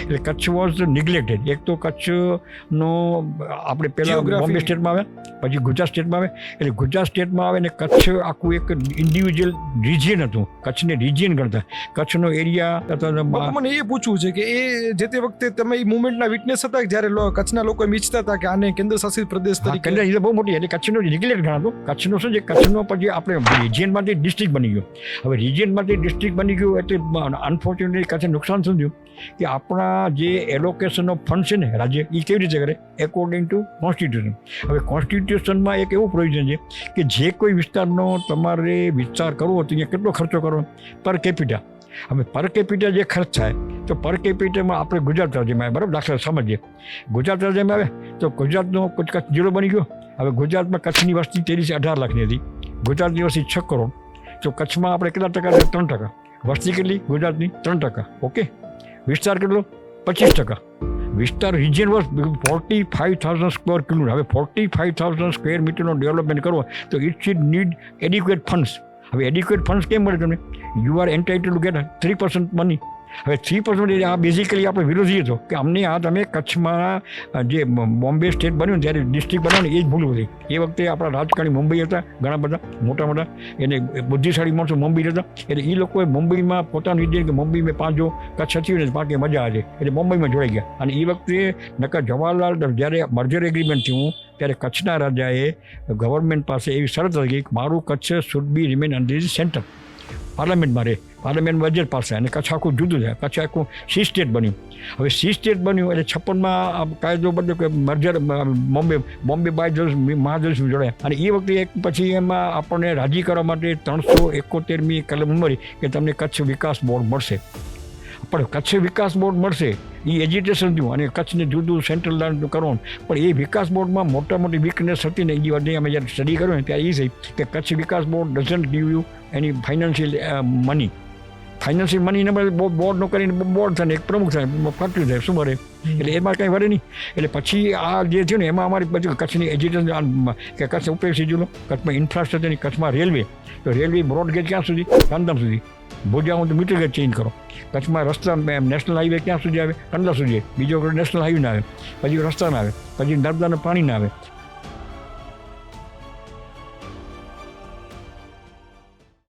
એટલે Kutch was neglected. એક તો કચ્છનો આપણે પહેલાં બોમ્બે સ્ટેટમાં આવે, પછી ગુજરાત સ્ટેટમાં આવે. એટલે ગુજરાત સ્ટેટમાં આવે ને કચ્છ આખું એક ઇન્ડિવિજ્યુઅલ રિજિયન હતું. કચ્છને રિજિયન ગણતા. કચ્છનો એરિયા મને એ પૂછવું છે કે એ જે તે વખતે તમે એ મુવમેન્ટના વિટનેસ હતા જ્યારે કચ્છના લોકો એમ ઈચ્છતા હતા કે આને કેન્દ્ર શાસિત પ્રદેશ તરીકે. કેન્દ્ર બહુ મોટી એટલે કચ્છનો નિગ્લેક્ટ ગણાતો. કચ્છનો શું છે, કચ્છનો પછી આપણે રિજિયનમાંથી ડિસ્ટ્રિક્ટ બની ગયો. હવે રિજિયનમાંથી ડિસ્ટ્રિક્ટ બની ગયું એટલે અનફોર્ચ્યુનેટલી કચ્છ નુકસાન શું થયું કે આપણા જે એલોકેશન ઓફ ફંડ છે ને રાજ્ય, એ કેવી રીતે કરે એકોર્ડિંગ ટુ કોન્સ્ટિટ્યુશન. હવે કોન્સ્ટિટ્યુશનમાં એક એવું પ્રોવિઝન છે કે જે કોઈ વિસ્તારનો તમારે વિસ્તાર કરવો હોય તો અહીંયા કેટલો ખર્ચો કરવો પર કેપિટા. હવે પર કેપિટા જે ખર્ચ થાય તો પર કેપિટામાં આપણે ગુજરાત રાજ્યમાં આવે, બરાબર, દાખલા સમજીએ. ગુજરાત રાજ્યમાં આવે તો ગુજરાતનો કચ્છ જિલ્લો બની ગયો. હવે ગુજરાતમાં કચ્છની વસ્તી 13-18 લાખની હતી, ગુજરાતની વસ્તી 6 કરોડ. તો કચ્છમાં આપણે કેટલા ટકા? 3%. વસ્તી કેટલી ગુજરાતની? 3%. ઓકે. વિસ્તાર કેટલો? 25%. વિસ્તાર રિજિયન વોઝ 45,000 સ્ક્વેર કિલોમીટર. હવે 45,000 સ્ક્વેર મીટરનો ડેવલપમેન્ટ કરવો તો it should need adequate funds. હવે એડિક્વેટ ફંડ્સ કેમ મળે તમને? You are entitle two gate 3% money. હવે 3% આ બેઝિકલી આપણે વિરોધી હતો કે અમને આ તમે કચ્છમાં જે બોમ્બે સ્ટેટ બન્યું ત્યારે ડિસ્ટ્રિક્ટ બનાવ્યું ને એ જ ભૂલ હતી. એ વખતે આપણા રાજકારણી મુંબઈ હતા, ઘણા બધા મોટા એને બુદ્ધિશાળી માણસો મુંબઈ હતા. એટલે એ લોકોએ મુંબઈમાં પોતાનું વિદ્યા કે મુંબઈ મેં પાંચ જો કચ્છ હતી ને પાકે મજા આવે એટલે મુંબઈમાં જોડાઈ ગયા. અને એ વખતે નકર જવાહરલાલ જ્યારે મર્જર એગ્રીમેન્ટ થયું ત્યારે કચ્છના રાજાએ ગવર્મેન્ટ પાસે એવી શરત હતી કે મારું Kutch should be remain under the centre. પાર્લામેન્ટમાં રહે, પાર્લામેન્ટ બજેટ પાસે, અને કચ્છ આખું જુદું છે. કચ્છ આખું સી સ્ટેટ બન્યું. હવે સી સ્ટેટ બન્યું એટલે 56માં કાયદો બન્યો કે મર્જર બોમ્બે બાય મહાજલસમાં જોડાયા. અને એ વખતે એક પછી એમાં આપણને રાજી કરવા માટે 371મી કલમ ઉમેરી કે તમને કચ્છ વિકાસ બોર્ડ મળશે. પણ કચ્છ વિકાસ બોર્ડ મળશે એ એજ્યુકેશન થયું અને કચ્છને જુદું સેન્ટ્રલ લાઇન કરવાનું. પણ એ વિકાસ બોર્ડમાં મોટી વીકનેસ હતી ને એ વખતે અમે જ્યારે સ્ટડી કર્યો ને ત્યારે એ થઈ કે Kutch Vikas board doesn't give you any financial money. Financial money બોર્ડનો કરીને બોર્ડ થાય ને એક પ્રમુખ થાય, ફાટલું થાય, શું ભરે? એટલે એમાં કંઈ વરે નહીં. એટલે પછી આ જે થયું ને એમાં અમારી પછી કચ્છની એજ્યુકેશન કે કચ્છ ઉપયોગી જિલ્લો, કચ્છમાં ઇન્ફ્રાસ્ટ્રક્ચરની, કચ્છમાં રેલવે. તો રેલવે બ્રોડગેજ ક્યાં સુધી? ગાંધીધામ સુધી. ભુજામાં તો મીટર ગેજ ચેન્જ કરો. કચ્છમાં રસ્તા નેશનલ હાઈવે ક્યાં સુધી આવે? કંડલા સુધી. બીજો નેશનલ હાઈવે ના આવે, પછી રસ્તા ના આવે, પછી નર્મદાનું પાણી ના આવે,